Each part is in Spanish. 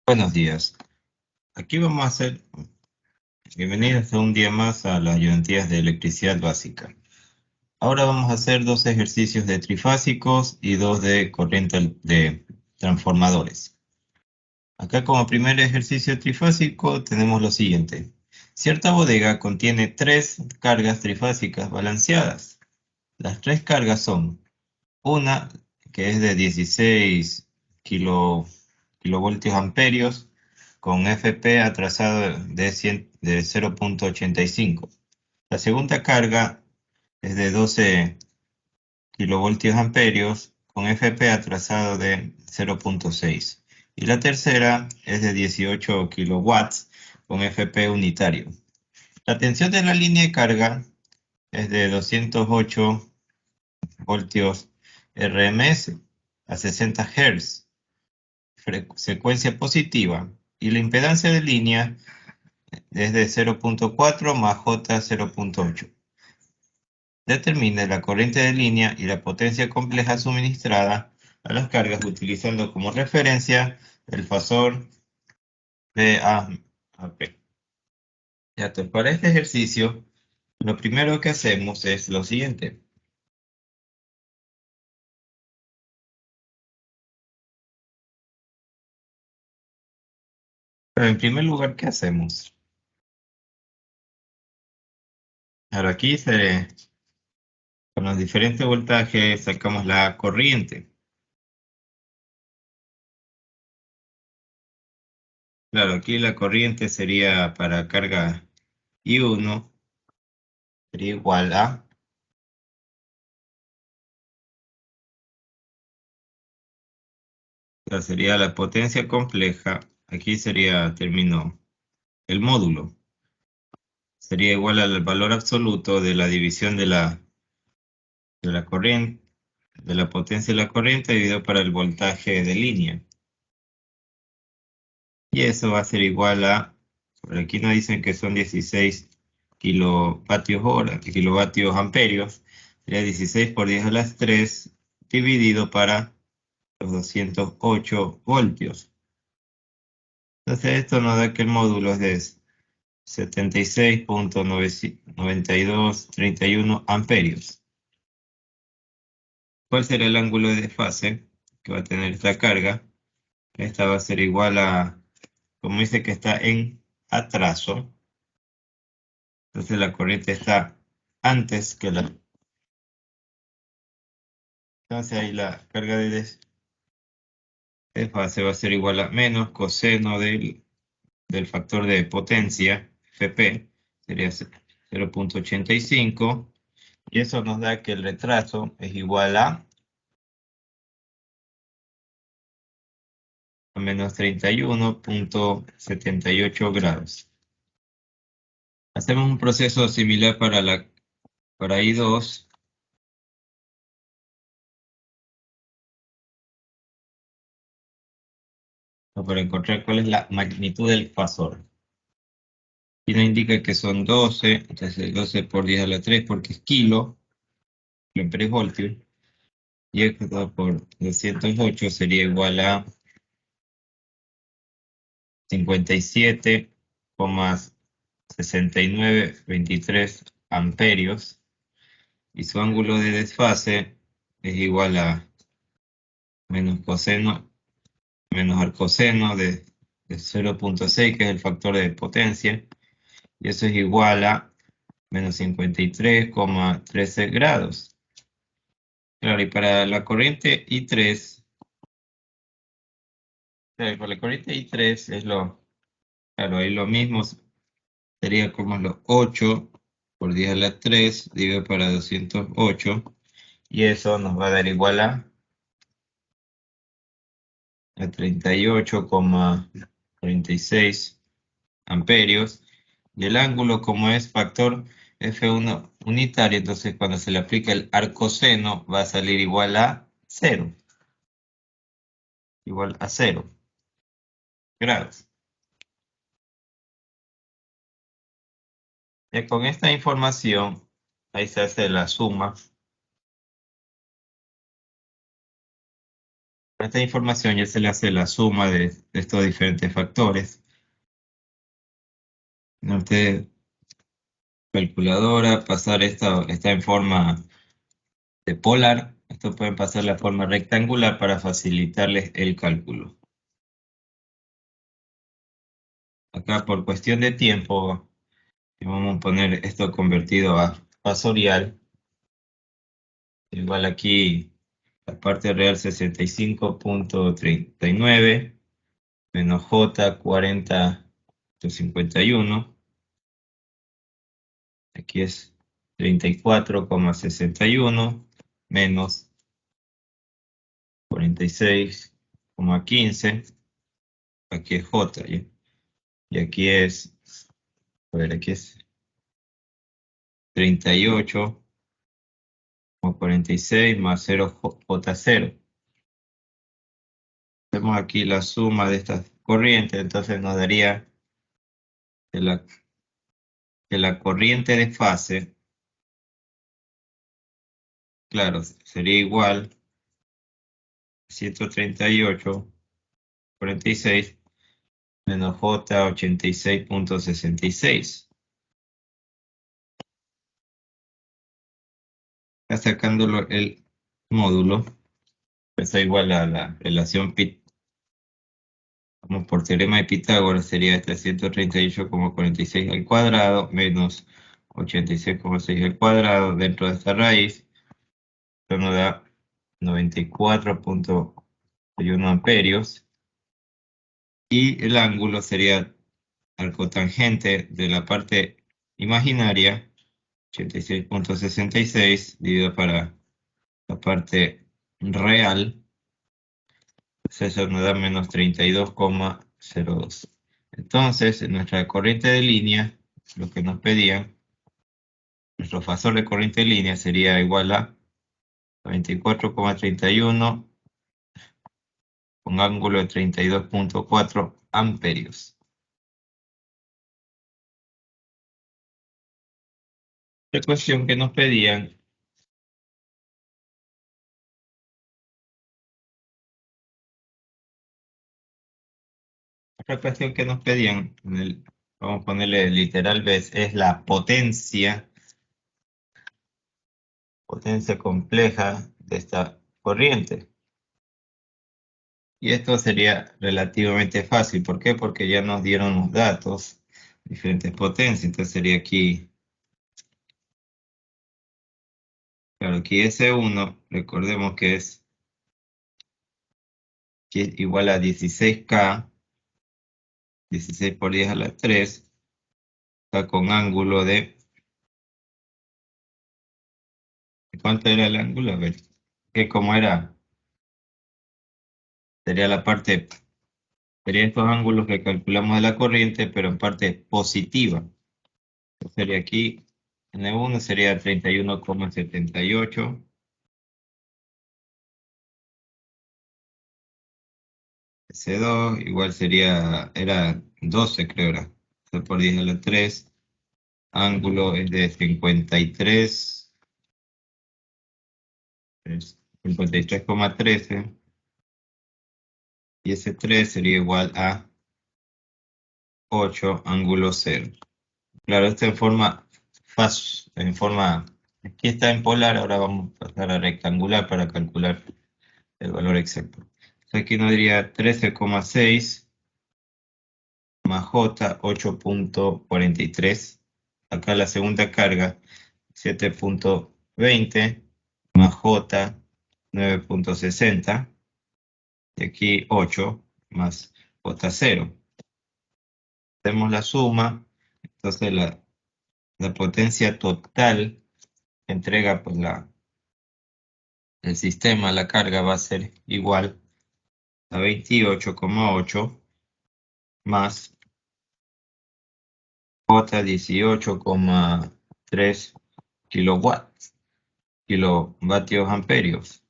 Buenos días. Aquí vamos a hacer, bienvenidos a un día más a las ayudantías de electricidad básica. Ahora vamos a hacer dos ejercicios de trifásicos y dos de corriente de transformadores. Acá como primer ejercicio trifásico tenemos lo siguiente. Cierta bodega contiene tres cargas trifásicas balanceadas. Las tres cargas son una que es de 16 kilovoltios amperios con FP atrasado de 0,85. La segunda carga es de 12 kilovoltios amperios con FP atrasado de 0,6. Y la tercera es de 18 kilowatts con FP unitario. La tensión de la línea de carga es de 208 voltios RMS a 60 Hz, secuencia positiva, y la impedancia de línea es de 0,4 más J 0,8. Determine la corriente de línea y la potencia compleja suministrada a las cargas utilizando como referencia el fasor VA/P. Ya, entonces, para este ejercicio, lo primero que hacemos es lo siguiente. Pero en primer lugar, ¿qué hacemos? Ahora aquí con los diferentes voltajes sacamos la corriente. Claro, aquí la corriente sería para carga I1, sería igual a, sería la potencia compleja, aquí sería término, el módulo, sería igual al valor absoluto de la división de la corriente, de la potencia de la corriente dividido para el voltaje de línea. Y eso va a ser igual a, por aquí nos dicen que son 16 kilovatios hora, kilovatios amperios, sería 16 por 10 a las 3 dividido para los 208 voltios. Entonces esto nos da que el módulo es de 76,9231 amperios. ¿Cuál será el ángulo de desfase que va a tener esta carga? Esta va a ser igual a, como dice que está en atraso, entonces la corriente está antes que la... Entonces ahí la carga de desfase va a ser igual a menos coseno del factor de potencia, Fp, sería 0,85, y eso nos da que el retraso es igual a menos 31,78 grados. Hacemos un proceso similar para I2. Para encontrar cuál es la magnitud del fasor. Y nos indica que son 12, entonces 12 por 10 a la 3 porque es kilo, en perivoltio, y esto por 208 sería igual a 57,6923 amperios, y su ángulo de desfase es igual a menos coseno, menos arcoseno de 0,6, que es el factor de potencia, y eso es igual a menos 53,13 grados. Claro, y para la corriente I3, claro, y para la corriente I3 claro, ahí lo mismo, sería como los 8 por 10 a la 3 dividido para 208, y eso nos va a dar igual a 38,46 amperios, y el ángulo, como es factor F1 unitario, entonces cuando se le aplica el arcoseno va a salir igual a 0, igual a 0 grados. Ya con esta información, ahí se hace la suma A esta información ya se le hace la suma de estos diferentes factores. Usted, calculadora, pasar está en forma de polar. Esto pueden pasar la forma rectangular para facilitarles el cálculo. Acá por cuestión de tiempo, vamos a poner esto convertido a fasorial. Igual aquí la parte real 65.39 menos J 40.51. Aquí es 34,61 menos 46,15. Aquí es J, ¿ya? Y aquí es, a ver, aquí es 38,46 más 0 J0. Hacemos aquí la suma de estas corrientes, entonces nos daría que la corriente de fase, claro, sería igual a 138,46 menos J 86,66. Está sacándolo el módulo, pues es igual a la relación como por teorema de Pitágoras sería este 138,46 al cuadrado menos 86,6 al cuadrado dentro de esta raíz. Esto nos da 94,1 amperios. Y el ángulo sería arcotangente de la parte imaginaria, 86,66 dividido para la parte real. Eso nos da menos 32,02. Entonces, en nuestra corriente de línea, lo que nos pedían, nuestro fasor de corriente de línea sería igual a 24,31 con ángulo de 32,4 amperios. La ecuación que nos pedían, vamos a ponerle literal vez, es la potencia compleja de esta corriente. Y esto sería relativamente fácil. ¿Por qué? Porque ya nos dieron los datos, diferentes potencias. Entonces sería aquí, claro, aquí S1, recordemos que es igual a 16K, 16 por 10 a la 3, está con ángulo de, ¿cuánto era el ángulo? A ver, que como era, sería la parte, sería estos ángulos que calculamos de la corriente, pero en parte positiva. Entonces sería aquí, N1 sería 31,78. C2 igual era 12 creo era. C por 10 a la 3. Ángulo es de 53, 53,13. Y ese 3 sería igual a 8 ángulo 0. Claro, esto aquí está en polar, ahora vamos a pasar a rectangular para calcular el valor exacto. Entonces aquí nos diría 13,6 más J 8,43. Acá la segunda carga 7,20 más J 9,60. Y aquí 8 más J0. Hacemos la suma. Entonces la potencia total que entrega pues, el sistema, la carga va a ser igual a 28,8 más J 18,3 kilovatios amperios.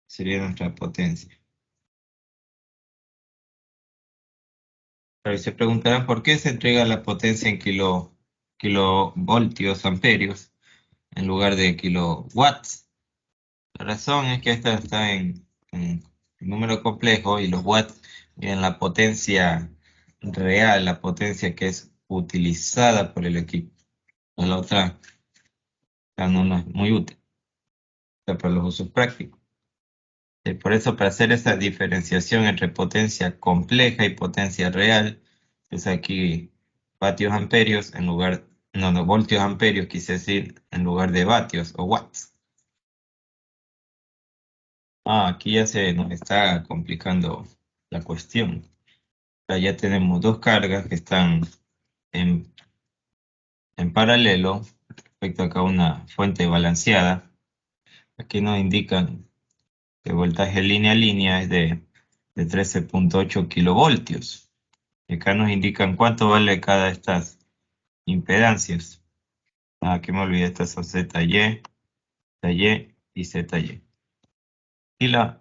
Sería nuestra potencia. Pero y se preguntarán por qué se entrega la potencia en kilovoltios amperios en lugar de kilowatts. La razón es que esta está en número complejo y los watts en la potencia real, la potencia que es utilizada por el equipo. La otra no es muy útil para los usos prácticos. Por eso, para hacer esa diferenciación entre potencia compleja y potencia real, es aquí vatios amperios en lugar, no, voltios amperios, quise decir, en lugar de vatios o watts. Aquí ya se nos está complicando la cuestión. Ya tenemos dos cargas que están en, en paralelo respecto acá a una fuente balanceada. Aquí nos indican que el voltaje línea a línea es de 13,8 kilovoltios. Y acá nos indican cuánto vale cada de estas impedancias. Aquí me olvidé, estas son ZY, ZY y ZY. Y la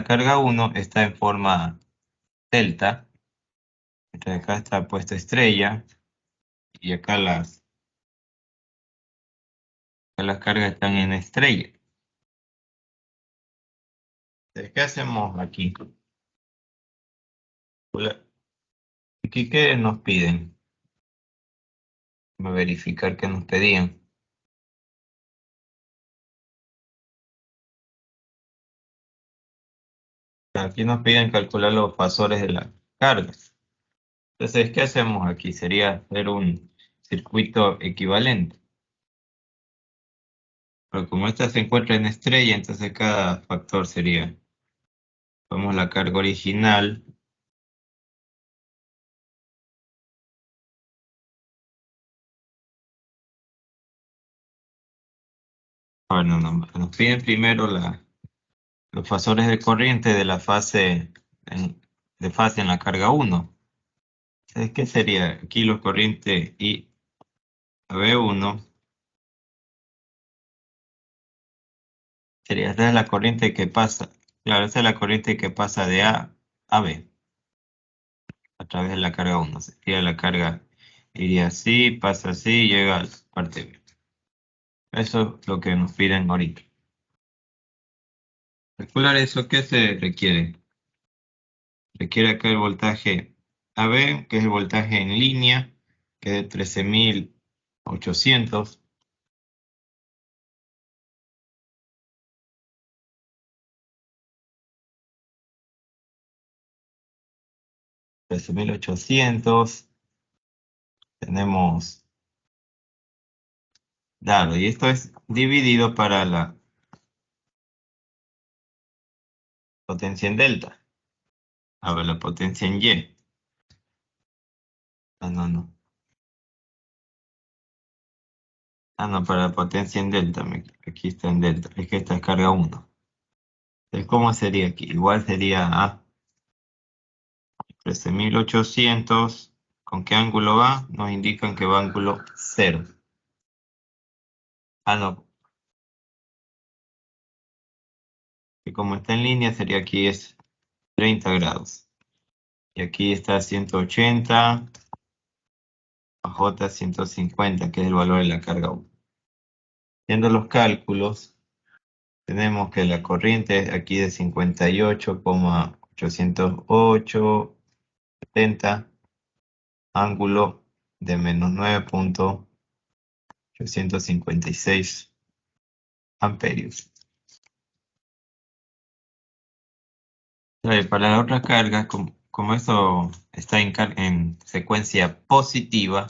carga 1 está en forma delta. Entonces acá está puesta estrella y acá las cargas están en estrella. Entonces, ¿qué hacemos aquí? Aquí, ¿qué nos piden? Vamos a verificar qué nos pedían. Aquí nos piden calcular los fasores de las cargas. Entonces, ¿qué hacemos aquí? Sería hacer un circuito equivalente. Pero como esta se encuentra en estrella, entonces cada factor sería, vamos la carga original, bueno, nos piden primero los fasores de corriente de la fase de fase en la carga 1. Entonces, ¿qué sería? Aquí los corrientes I a B1 sería, esta es la corriente que pasa, claro, esta es la corriente que pasa de A a B a través de la carga 1. Sería la carga, iría así, pasa así, llega a la parte B. Eso es lo que nos piden ahorita. Calcular eso, ¿qué se requiere? Requiere acá el voltaje AB, que es el voltaje en línea, que es de 13.800. 13.800. Tenemos, claro, y esto es dividido para la potencia en delta. A ver, la potencia en Y. No. No, para la potencia en delta. Aquí está en delta. Es que esta es carga 1. Entonces, ¿cómo sería aquí? Igual sería A 13.800. ¿Con qué ángulo va? Nos indican que va ángulo 0. No. Que como está en línea, sería aquí es 30 grados. Y aquí está 180, a J 150, que es el valor de la carga 1. Haciendo los cálculos, tenemos que la corriente es aquí de 58,808,70, ángulo de menos 9,856 amperios. Para la otra carga, como eso está en secuencia positiva,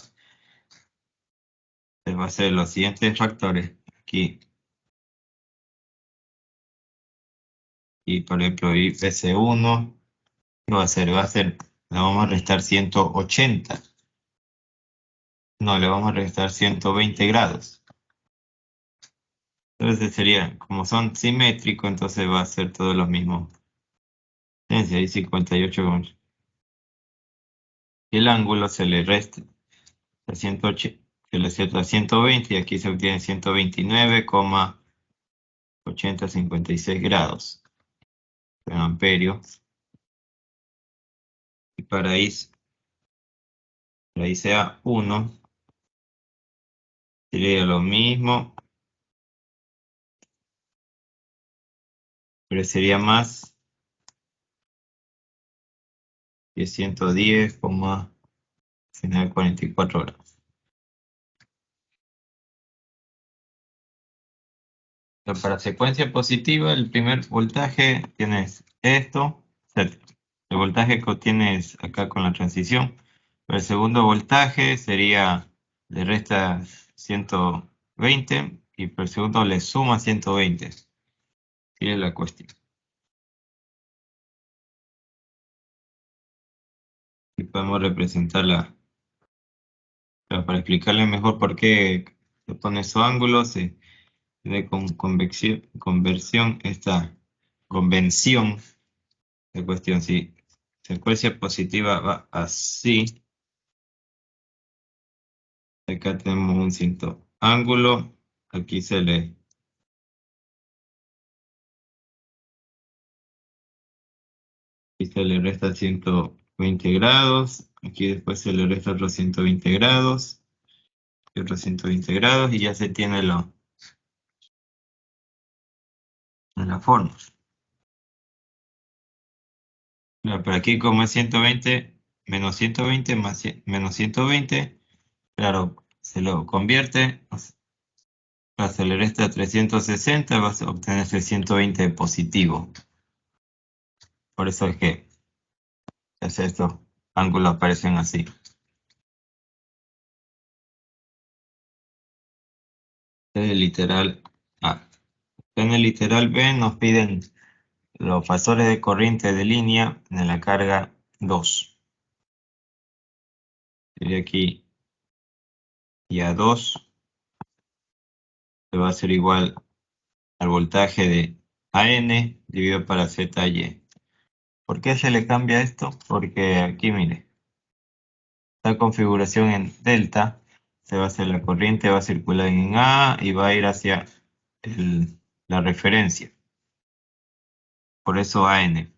va a ser los siguientes factores. Aquí, y por ejemplo, IPC1 va a ser, le vamos a restar 180. No, le vamos a restar 120 grados. Entonces sería, como son simétricos, entonces va a ser todos los mismos. Entonces ahí 58. Y el ángulo se le resta a 180, se le resta a 120 y aquí se obtiene 129,856 grados de amperio. Y para I sea 1, sería lo mismo. pero sería más que 110, final 44 grados. Para secuencia positiva, el primer voltaje tienes esto, o sea, el voltaje que obtienes acá con la transición. El segundo voltaje sería, le resta 120 y por el segundo le suma 120. Sigue la cuestión. Y podemos representarla, pero para explicarle mejor por qué se pone esos ángulos, se tiene con conversión, esta convención de cuestión. Si secuencia positiva va así, acá tenemos un cinto ángulo, aquí aquí se le resta 120 grados, aquí después se le resta otros 120 grados, y otros 120 grados, y ya se tiene en la forma. Pero aquí como es 120, menos 120 más menos 120, claro, se lo convierte, se le resta 360, vas a obtener ese 120 positivo. Por eso es que estos ángulos aparecen así. Este es el literal A. En el literal B nos piden los fasores de corriente de línea en la carga 2. Y aquí y a 2 se va a hacer igual al voltaje de AN dividido para ZY. ¿Por qué se le cambia esto? Porque aquí, mire, esta configuración en delta, se va a hacer la corriente, va a circular en A y va a ir hacia la referencia. Por eso AN.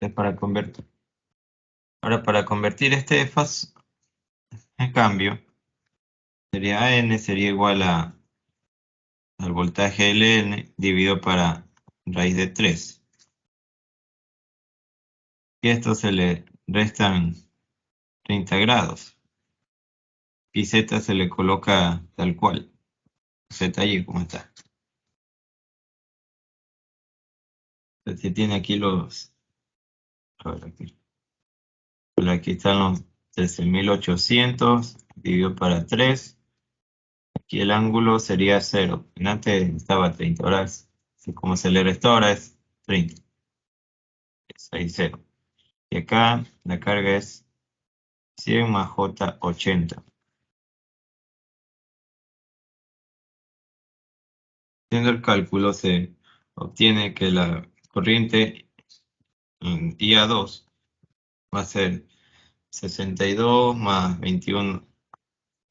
Es para convertir. Ahora, para convertir este faz en cambio, sería AN sería igual al voltaje LN dividido para raíz de 3. Y a esto se le restan 30 grados. Y Z se le coloca tal cual. ZY como está. Se tiene aquí a ver, aquí están los 13.800 dividido para 3. Aquí el ángulo sería 0. Antes estaba 30, ahora como se le resta ahora es 30. Es ahí 0. Y acá la carga es 100 más J80. Haciendo el cálculo se obtiene que la corriente en IA2 va a ser 62 más 21,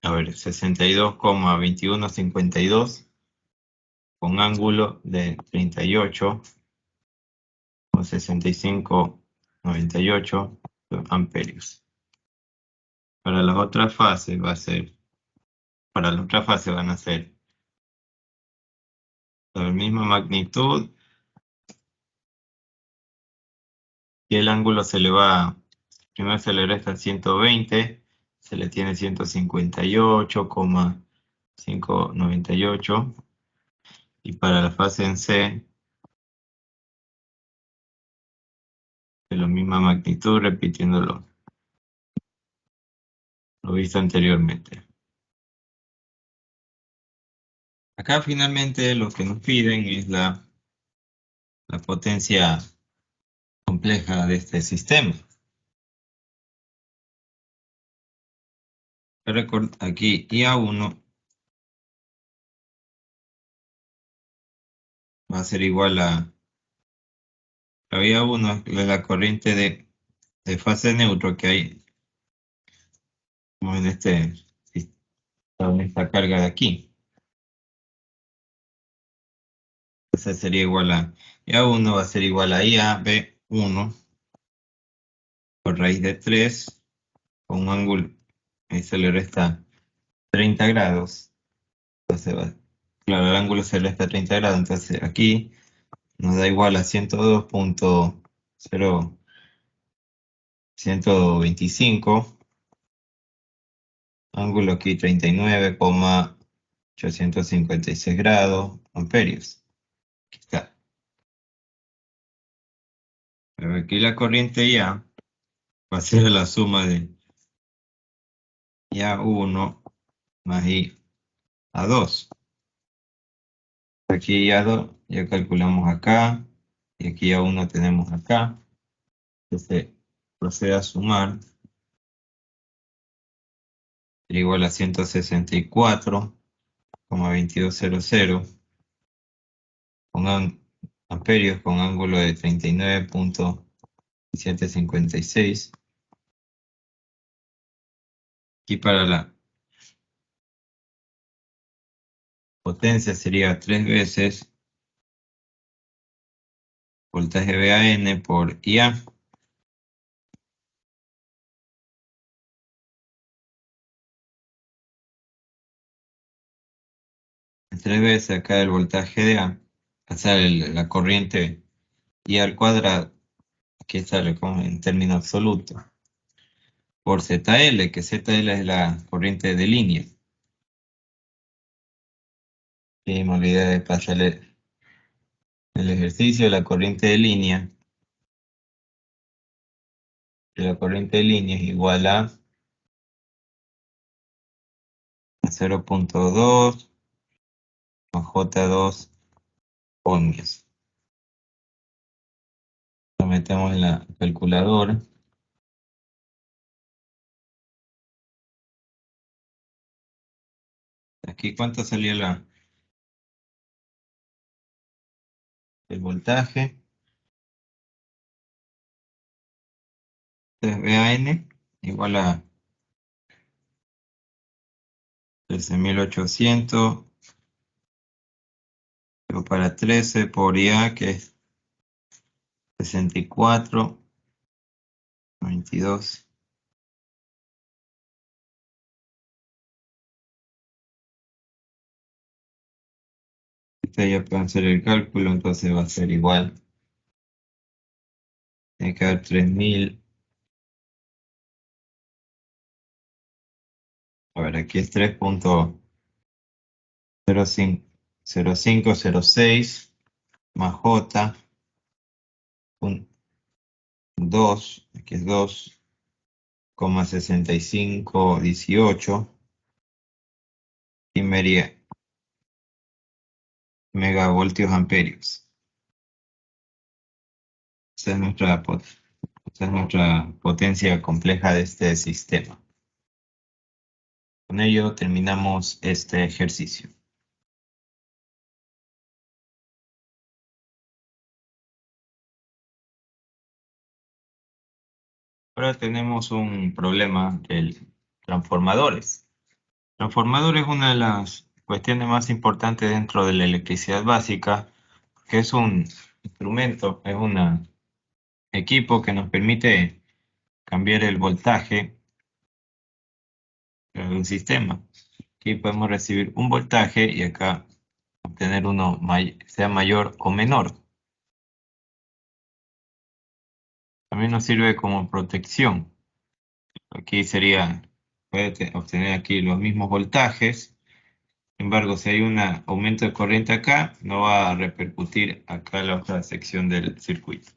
a ver, 62,2152 con ángulo de 38 o 65,98 amperios. Para las otras fases para la otra fase van a ser la misma magnitud y el ángulo primero se le resta 120, se le tiene 158,598 y para la fase en C de la misma magnitud, repitiendo lo visto anteriormente. Acá finalmente lo que nos piden es la potencia compleja de este sistema. Aquí IA1 va a ser igual la IA1 es la corriente de fase neutro que hay como en esta carga de aquí. Esa sería igual a IA1 va a ser igual a IAB1 por raíz de 3 con un ángulo, ahí se le resta 30 grados. Entonces, claro, el ángulo celeste a 30 grados. Entonces aquí nos da igual a 102.125. Ángulo aquí 39,856 grados amperios. Aquí está. Pero aquí la corriente ya va a ser la suma de IA1 más IA2. Aquí IA2 ya calculamos acá. Y aquí IA1 tenemos acá. Entonces procede a sumar. Sería igual a 164,2200 con amperios con ángulo de 39,756. Aquí para la potencia sería 3 veces voltaje VAN por IA. 3 veces acá el voltaje de A, o sea, la corriente I al cuadrado, aquí sale en términos absolutos, por ZL, que ZL es la corriente de línea. Y me olvidé de pasarle el ejercicio de la corriente de línea. La corriente de línea es igual a 0,2 más J2 ohmios. Lo metemos en la calculadora. Aquí, ¿cuánto salió el voltaje? Entonces, VAN igual a 13.800 para 13 por IA, que es 64,22. Ustedes ya pueden hacer el cálculo, entonces va a ser igual. Tiene que dar 3.000. A ver, aquí es 3,0506 más J, 2, aquí es 2,6518 y megavoltios amperios. Esa es nuestra potencia compleja de este sistema. Con ello terminamos este ejercicio. Ahora tenemos un problema de transformadores. Transformador es una de las cuestiones más importantes dentro de la electricidad básica, que es un instrumento, es un equipo que nos permite cambiar el voltaje de un sistema. Aquí podemos recibir un voltaje y acá obtener uno sea mayor o menor. También nos sirve como protección. Aquí puede obtener aquí los mismos voltajes. Sin embargo, si hay un aumento de corriente acá, no va a repercutir acá en la otra sección del circuito.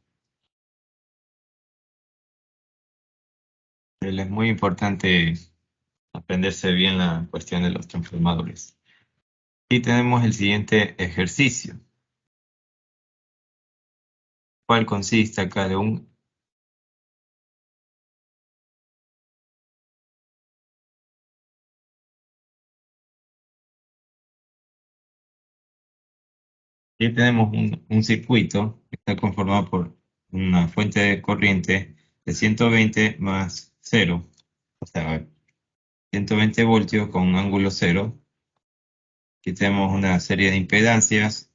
Es muy importante aprenderse bien la cuestión de los transformadores. Y tenemos el siguiente ejercicio, cual consiste acá de aquí tenemos un circuito que está conformado por una fuente de corriente de 120 más 0, o sea, 120 voltios con un ángulo 0. Aquí tenemos una serie de impedancias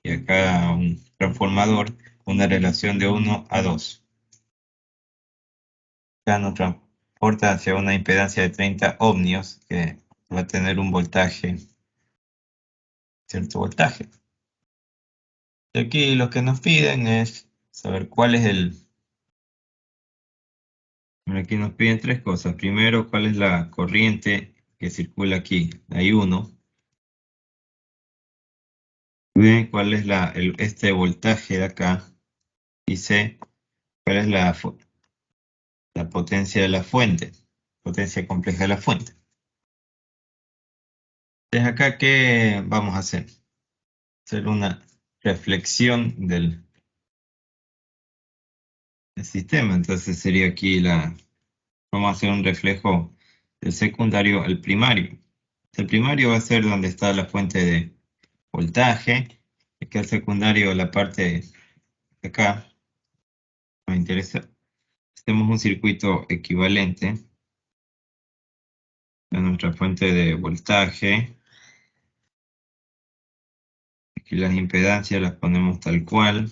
y acá un transformador con una relación de 1 a 2. Acá nos transporta hacia una impedancia de 30 ohmios, que va a tener un voltaje, cierto voltaje. Y aquí lo que nos piden es saber cuál es aquí nos piden tres cosas. Primero, cuál es la corriente que circula aquí, la I1. B, cuál es este voltaje de acá. Y C, cuál es la potencia de la fuente, potencia compleja de la fuente. Entonces acá, ¿qué vamos a hacer? Hacer una reflexión del sistema. Entonces sería aquí vamos a hacer un reflejo del secundario al primario. El primario va a ser donde está la fuente de voltaje. Aquí el secundario, la parte de acá, nos interesa. Hacemos un circuito equivalente a nuestra fuente de voltaje. Aquí las impedancias las ponemos tal cual.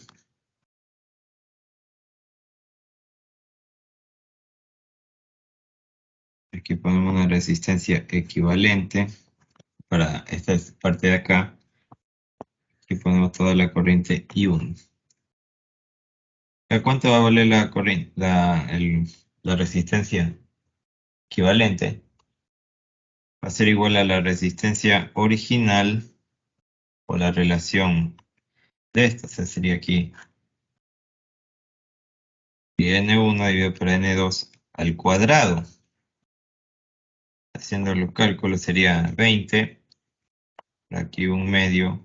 Aquí ponemos una resistencia equivalente para esta parte de acá. Aquí ponemos toda la corriente I1. ¿A cuánto va a valer la corriente, la resistencia equivalente? Va a ser igual a la resistencia original o la relación de esta. O sea, sería aquí N1 dividido por N2 al cuadrado. Haciendo los cálculos sería 20. Aquí un medio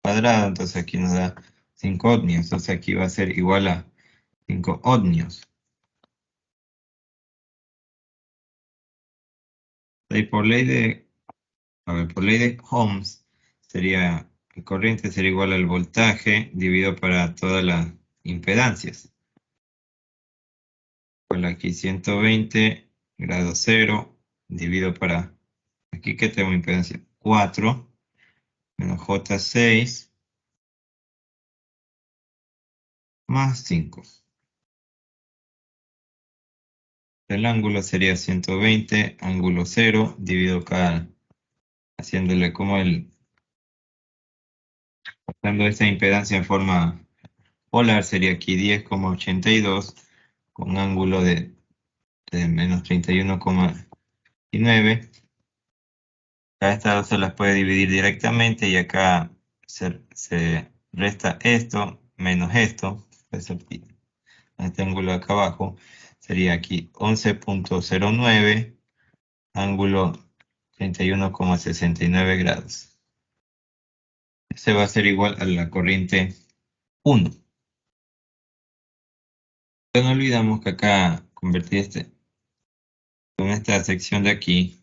cuadrado, entonces aquí nos da 5 ohmios. Entonces aquí va a ser igual a 5 ohmios. Y por ley de Ohms, la corriente sería igual al voltaje dividido para todas las impedancias. Por aquí 120 grado 0 dividido para, aquí que tengo impedancia, 4 menos J6 más 5. El ángulo sería 120, ángulo 0, dividido acá, haciéndole como pasando esta impedancia en forma polar, sería aquí 10,82 con ángulo de menos 31,9. Acá estas dos se las puede dividir directamente y acá se resta esto menos esto. Pues este ángulo de acá abajo sería aquí 11,09, ángulo 31,69 grados. Ese va a ser igual a la corriente 1. Pero no olvidamos que acá convertir con esta sección de aquí,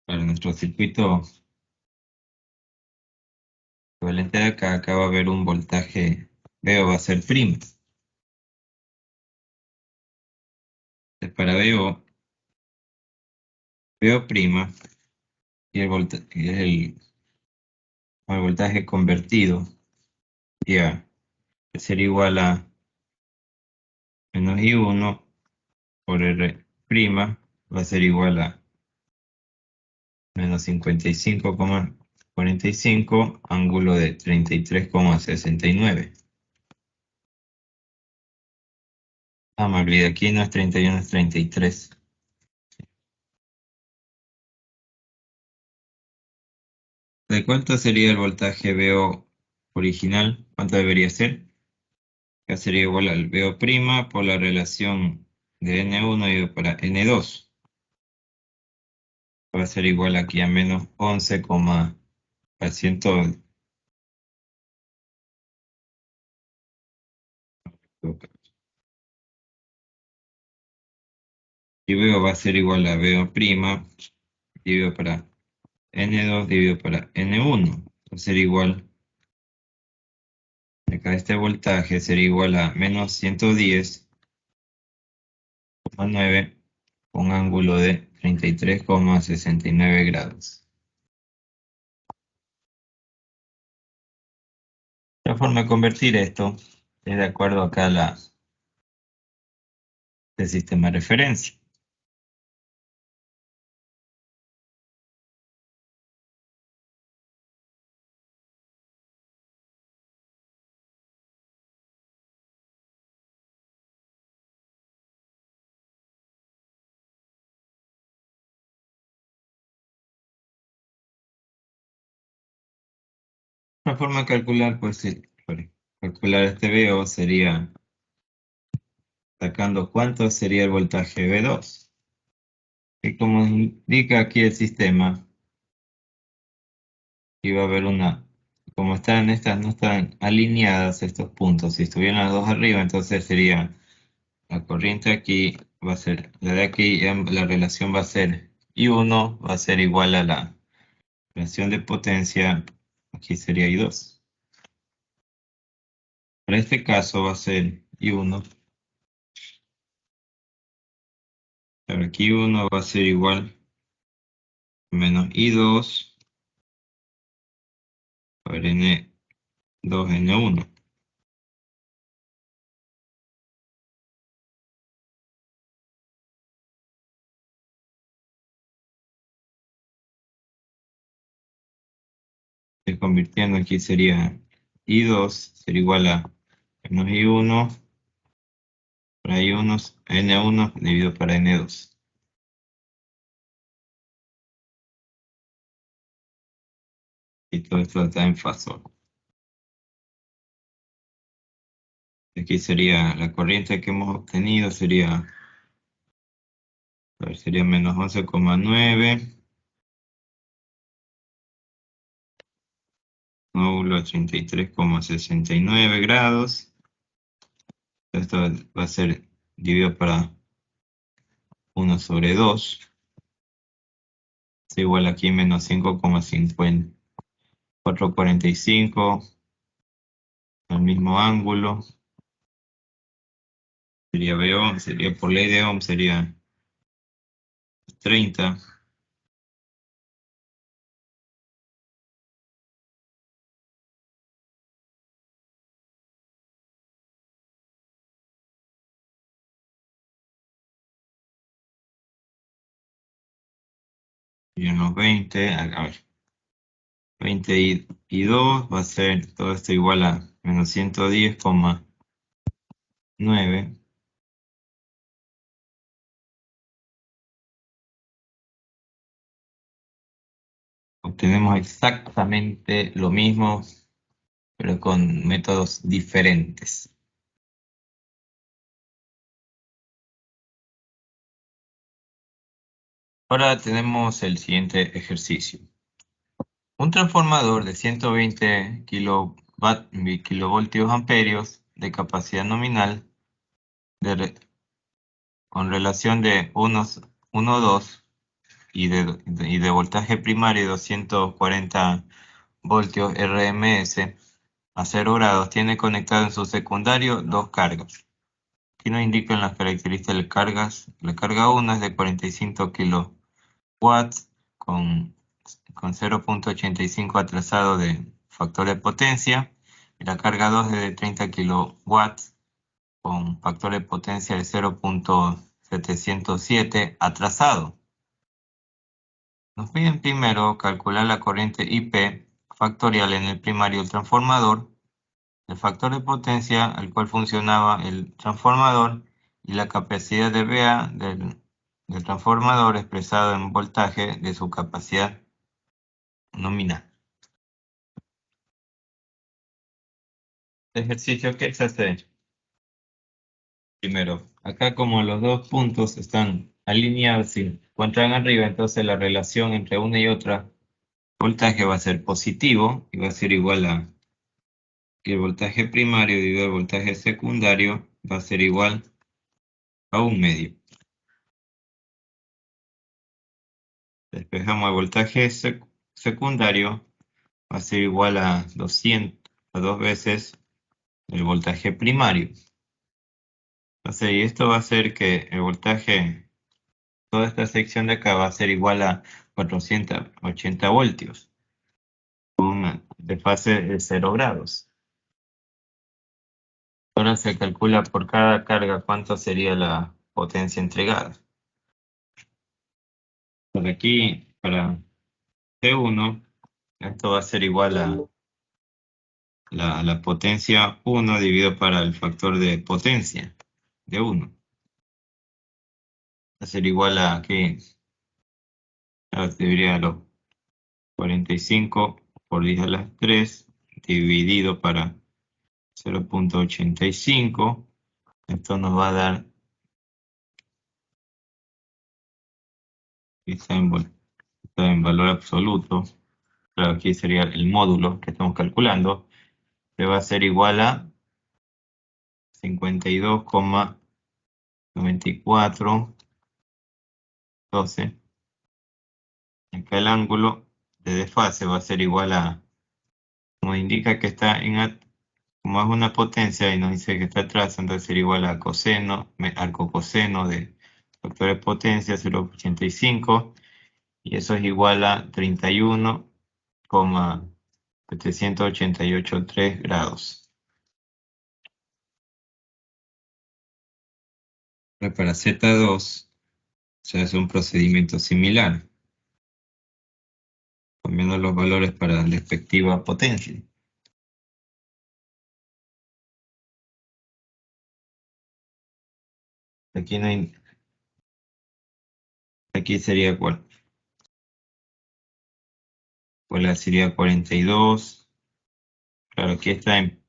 para nuestro circuito equivalente de acá, acá va a haber un voltaje, VO va a ser primo. Entonces, para VO prima, y el voltaje convertido, ya, sería igual a menos I1 por R prima, va a ser igual a menos 55,45, ángulo de 33,69. Ah, me olvidé, aquí no es 31, es 33. ¿De cuánto sería el voltaje VO original? ¿Cuánto debería ser? Acá sería igual al VO' por la relación de N1 dividido para N2. Va a ser igual aquí a menos 11, al 100. Y VO va a ser igual a VO' dividido para N2 dividido para N1. Va a ser igual, acá este voltaje sería igual a menos 110,9 con ángulo de 33,69 grados. La forma de convertir esto es de acuerdo acá a del sistema de referencia. Una forma de calcular, pues, calcular este VO sería sacando cuánto sería el voltaje V2. Y como indica aquí el sistema, iba a haber como están estas, no están alineadas estos puntos. Si estuvieran las dos arriba, entonces sería la corriente aquí, va a ser, la de aquí, la relación va a ser I1, va a ser igual a la relación de potencia, aquí sería I2. Para este caso va a ser I1, pero aquí I1 va a ser igual a menos I2 por N2N1. Estoy convirtiendo aquí sería I2, sería igual a menos I1 para I1, N1 dividido para N2. Y todo esto está en fasor. Aquí sería la corriente que hemos obtenido, sería, a ver, sería menos 11,9, módulo a 33,69 grados. Esto va a ser dividido para 1 sobre 2. Es igual aquí menos 5,5445 al mismo ángulo. Sería B ohm, sería por ley de Ohm, sería 30. Y unos 20, a ver, 20 y 2 va a ser todo esto igual a menos 110,9. Obtenemos exactamente lo mismo, pero con métodos diferentes. Ahora tenemos el siguiente ejercicio. Un transformador de 120 kilovoltios amperios de capacidad nominal con relación de 1,2 y de voltaje primario 240 voltios RMS a 0 grados tiene conectado en su secundario dos cargas. Aquí nos indican las características de cargas. La carga 1 es de 45 kilowatts con 0,85 atrasado de factor de potencia. Y la carga 2 es de 30 kilowatts con factor de potencia de 0,707 atrasado. Nos piden primero calcular la corriente IP factorial en el primario del transformador, el factor de potencia al cual funcionaba el transformador y la capacidad de VA del transformador expresado en voltaje de su capacidad nominal. El ejercicio que se hace primero, acá como los dos puntos están alineados y se encuentran arriba, entonces la relación entre una y otra voltaje va a ser positivo y va a ser igual a que el voltaje primario dividido el voltaje secundario va a ser igual a 1 medio. Despejamos el voltaje secundario, va a ser igual a 200, a 2 veces el voltaje primario. Entonces, y esto va a hacer que el voltaje, toda esta sección de acá va a ser igual a 480 voltios, de fase de 0 grados. Ahora se calcula por cada carga cuánto sería la potencia entregada. Por aquí, para P1, esto va a ser igual a la potencia 1 dividido para el factor de potencia de 1. Va a ser igual a que debería los 45 por 10 a las 3 dividido para 0.85. Esto nos va a dar, está en valor absoluto, claro, aquí sería el módulo que estamos calculando, que va a ser igual a 52,9412. Acá el ángulo de desfase va a ser igual a, como indica que está como es una potencia y nos dice que está atrás, entonces sería igual a coseno, arco coseno de factor de potencia 0.85, y eso es igual a 31,7883 grados. Ahora para Z2 se hace un procedimiento similar, cambiando los valores para la respectiva potencia. Aquí no hay, aquí sería cuál sería 42. Claro, aquí está en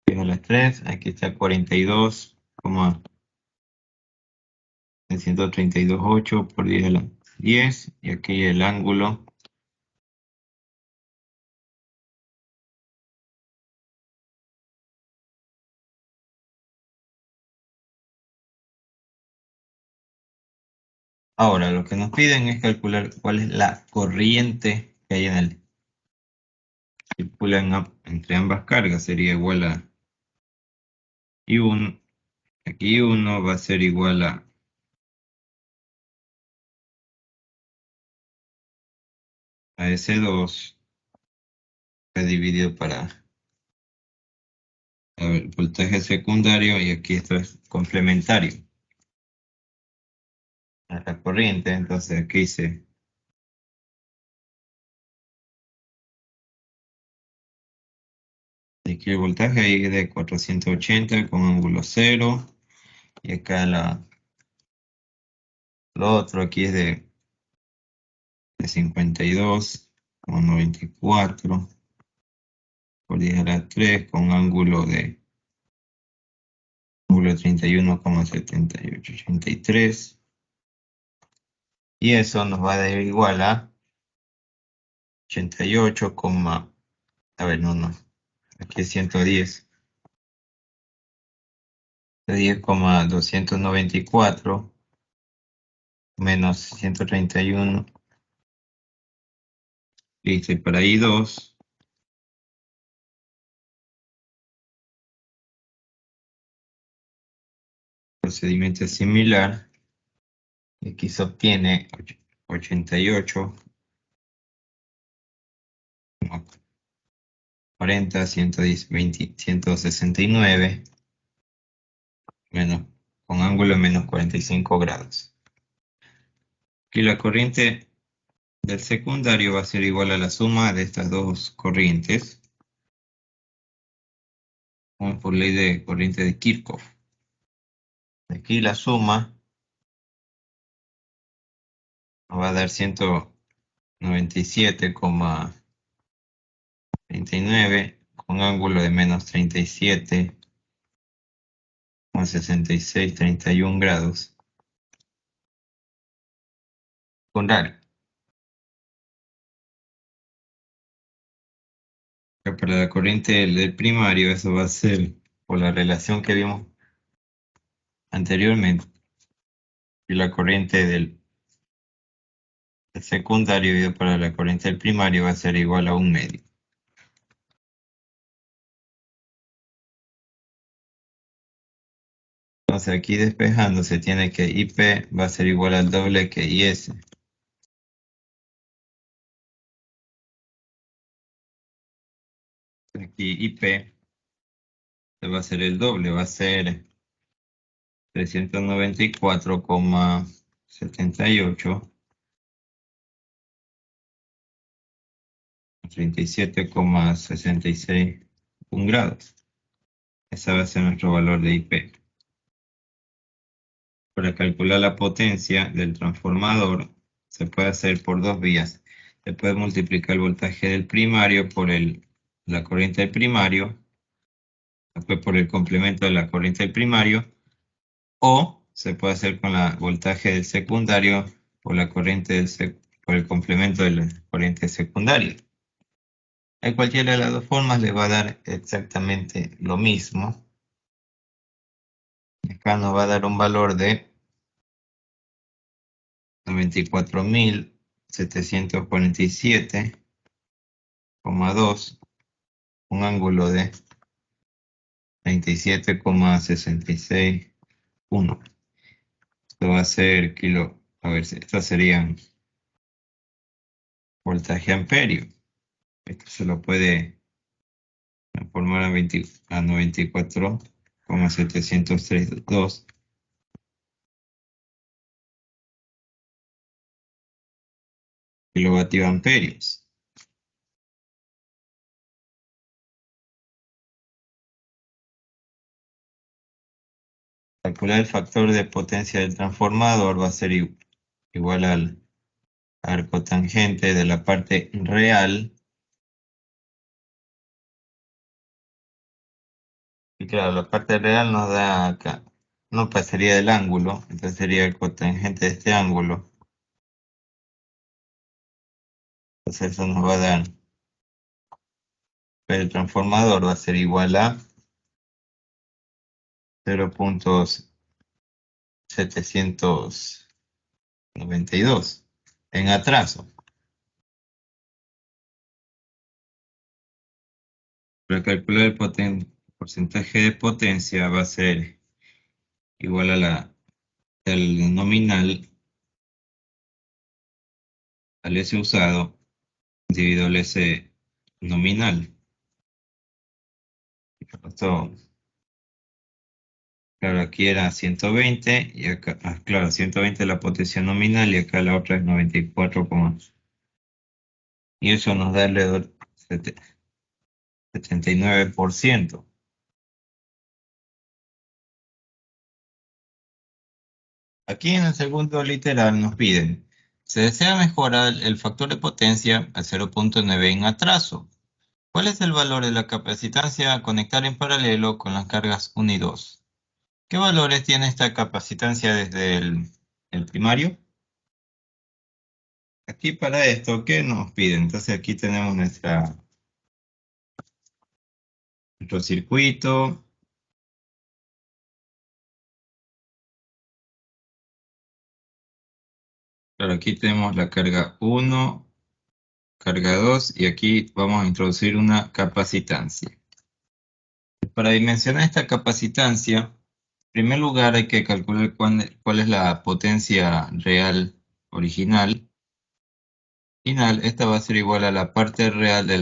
10 a las 3, aquí está 42,132,8 por 10 a las 10, y aquí el ángulo ahora lo que nos piden es calcular cuál es la corriente que hay en el circula entre ambas cargas, sería igual a I1, aquí I1 va a ser igual a S2 dividido para el voltaje secundario, y aquí esto es complementario a la corriente, entonces aquí dice aquí el voltaje ahí es de 480 con ángulo 0, y acá lo otro aquí es de 52,94 por 10 a la 3 con ángulo 31,7883, y eso nos va a dar igual a 88, a ver, no, aquí es 110,294 menos 131, listo, y para I2 procedimiento similar, aquí se obtiene 88, 40, 110, 20, 169, menos, con ángulo de menos 45 grados. Aquí la corriente del secundario va a ser igual a la suma de estas dos corrientes, como por ley de corriente de Kirchhoff. Aquí la suma nos va a dar 197,39 con ángulo de menos 37,6631 grados. Secundario. Para la corriente del primario, eso va a ser por la relación que vimos anteriormente, y la corriente del secundario dividido para la corriente del primario va a ser igual a 1/2. Entonces aquí despejando se tiene que IP va a ser igual al doble que IS. Aquí IP va a ser el doble, va a ser 394,78, 37,66 grados. Ese va a ser nuestro valor de IP. Para calcular la potencia del transformador, se puede hacer por dos vías. Se puede multiplicar el voltaje del primario por la corriente del primario, después por el complemento de la corriente del primario, o se puede hacer con el voltaje del secundario por por el complemento de la corriente secundaria. En cualquiera de las dos formas le va a dar exactamente lo mismo. Acá nos va a dar un valor de 94.747,2, un ángulo de 37,661. Esto va a ser a ver, estos serían voltaje amperio. Esto se lo puede transformar a 94,732 kilovatioamperios. Calcular el factor de potencia del transformador va a ser igual al arco tangente de la parte real. Y claro, la parte real nos da acá, no pasaría del ángulo, entonces sería el cotangente de este ángulo. Entonces eso nos va a dar, el transformador va a ser igual a 0.792 en atraso. Para calcular el porcentaje de potencia va a ser igual a el nominal al S usado dividido el S nominal. Esto, claro, aquí era 120 y acá, claro, 120 la potencia nominal y acá la otra es 94, y eso nos da alrededor 79%. Aquí en el segundo literal nos piden, se desea mejorar el factor de potencia a 0.9 en atraso. ¿Cuál es el valor de la capacitancia a conectar en paralelo con las cargas 1 y 2? ¿Qué valores tiene esta capacitancia desde el primario? Aquí para esto, ¿qué nos piden? Entonces aquí tenemos nuestro circuito. Claro, aquí tenemos la carga 1, carga 2 y aquí vamos a introducir una capacitancia. Para dimensionar esta capacitancia, en primer lugar hay que calcular cuál es la potencia real original. Esta va a ser igual a la parte real de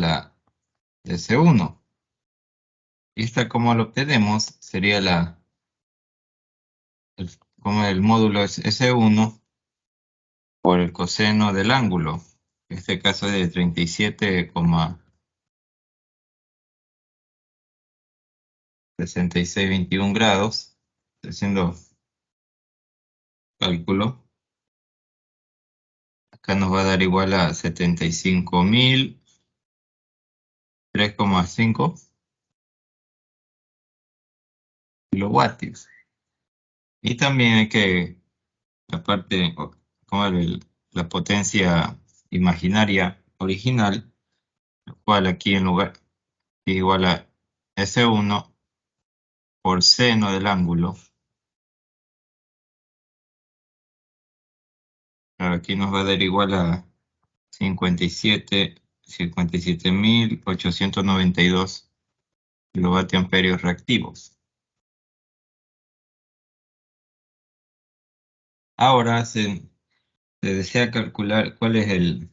C1. Y esta, como lo obtenemos, sería como el módulo es S1 por el coseno del ángulo. En este caso es de 37,6621 grados. Estoy haciendo cálculo. Acá nos va a dar igual a 75.003,5 kilovatios. Y también hay que, la parte, como la potencia imaginaria original, la cual aquí en lugar es igual a S1 por seno del ángulo. Claro, aquí nos va a dar igual a 57.892 kilovatios reactivos. Ahora se desea calcular cuál es el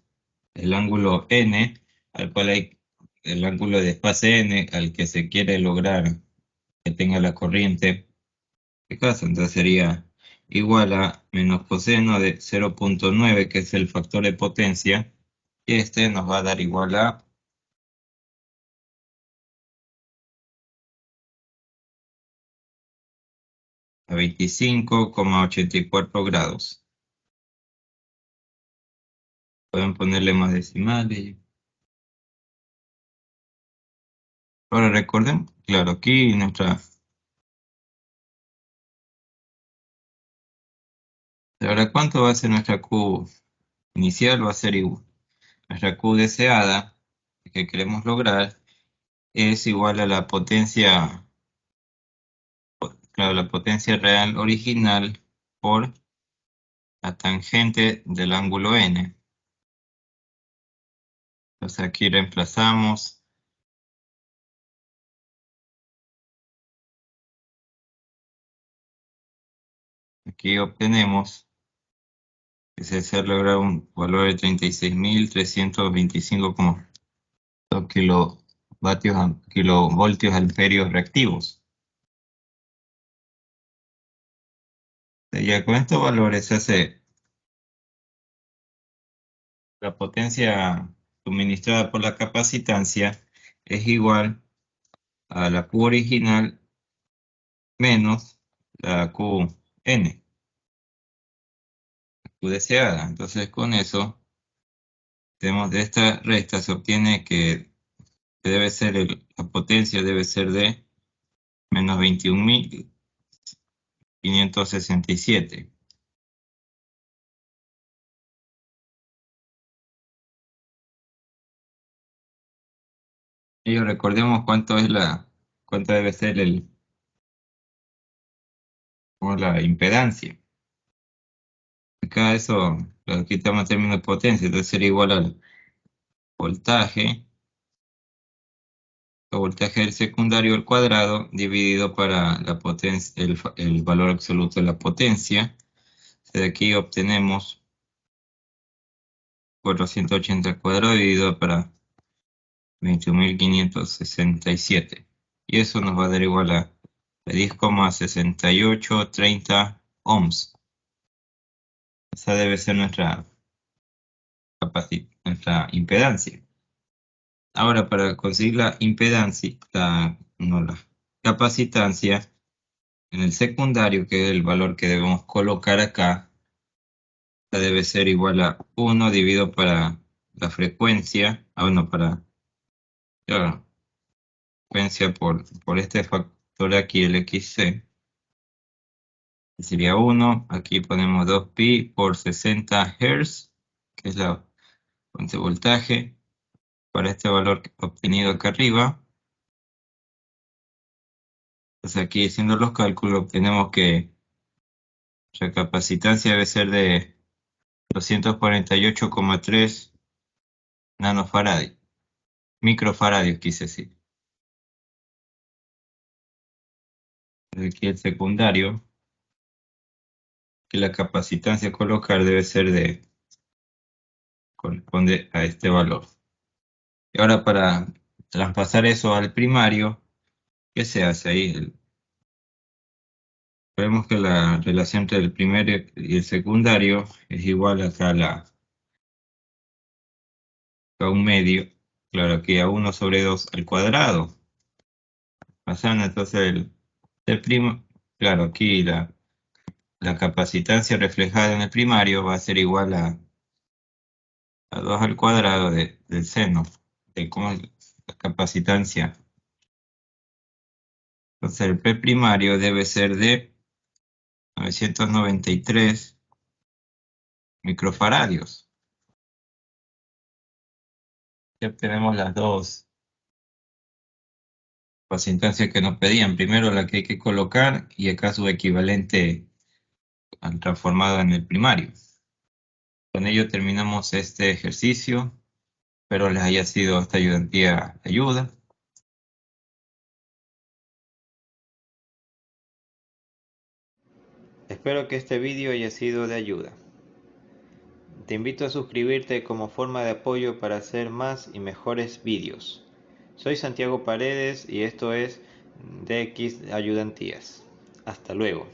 ángulo n, al cual hay el ángulo de fase n al que se quiere lograr que tenga la corriente este caso, entonces sería igual a menos coseno de 0.9, que es el factor de potencia, y este nos va a dar igual a 25,84 grados. Pueden ponerle más decimales. Ahora recuerden, claro, aquí nuestra... Ahora, ¿cuánto va a ser nuestra Q inicial? Va a ser igual. Nuestra Q deseada, que queremos lograr, es igual a la potencia, claro, la potencia real original por la tangente del ángulo n. Entonces aquí reemplazamos. Aquí obtenemos que se logra un valor de 36.325,2 kilovoltios amperios reactivos. Ya con estos valores se hace la potencia suministrada por la capacitancia es igual a la Q original menos la QN, Q deseada. Entonces con eso, tenemos de esta resta se obtiene que debe ser la potencia debe ser de menos 21.567. Y recordemos cuánto debe ser la impedancia. Acá eso lo quitamos en términos de potencia, entonces sería igual al voltaje, el voltaje del secundario al cuadrado dividido para la potencia, el valor absoluto de la potencia. De aquí obtenemos 480 al cuadrado dividido para 21.567. Y eso nos va a dar igual a 10,6830 ohms. Esa debe ser nuestra impedancia. Ahora, para conseguir la impedancia, no, la capacitancia, en el secundario, que es el valor que debemos colocar acá, debe ser igual a 1 dividido para la frecuencia, bueno, para la frecuencia por este factor aquí, el XC, que sería 1. Aquí ponemos 2pi por 60 Hz, que es la fuente de voltaje, para este valor obtenido acá arriba. Entonces aquí haciendo los cálculos obtenemos que la capacitancia debe ser de 248,3 nanofaradios, microfaradios quise decir. Aquí el secundario, que la capacitancia a colocar debe ser corresponde a este valor. Y ahora para traspasar eso al primario, ¿qué se hace ahí? Vemos que la relación entre el primario y el secundario es igual a un medio, claro, aquí a 1 sobre 2 al cuadrado. Pasando entonces el primo, claro, aquí la capacitancia reflejada en el primario va a ser igual a 2 al cuadrado del seno, de cómo es la capacitancia. Entonces el P primario debe ser de 993 microfaradios. Ya obtenemos las dos capacitancias que nos pedían. Primero la que hay que colocar y acá su equivalente al transformado en el primario. Con ello terminamos este ejercicio. Espero les haya sido esta ayudantía de ayuda. Espero que este vídeo haya sido de ayuda. Te invito a suscribirte como forma de apoyo para hacer más y mejores vídeos. Soy Santiago Paredes y esto es DX Ayudantías. Hasta luego.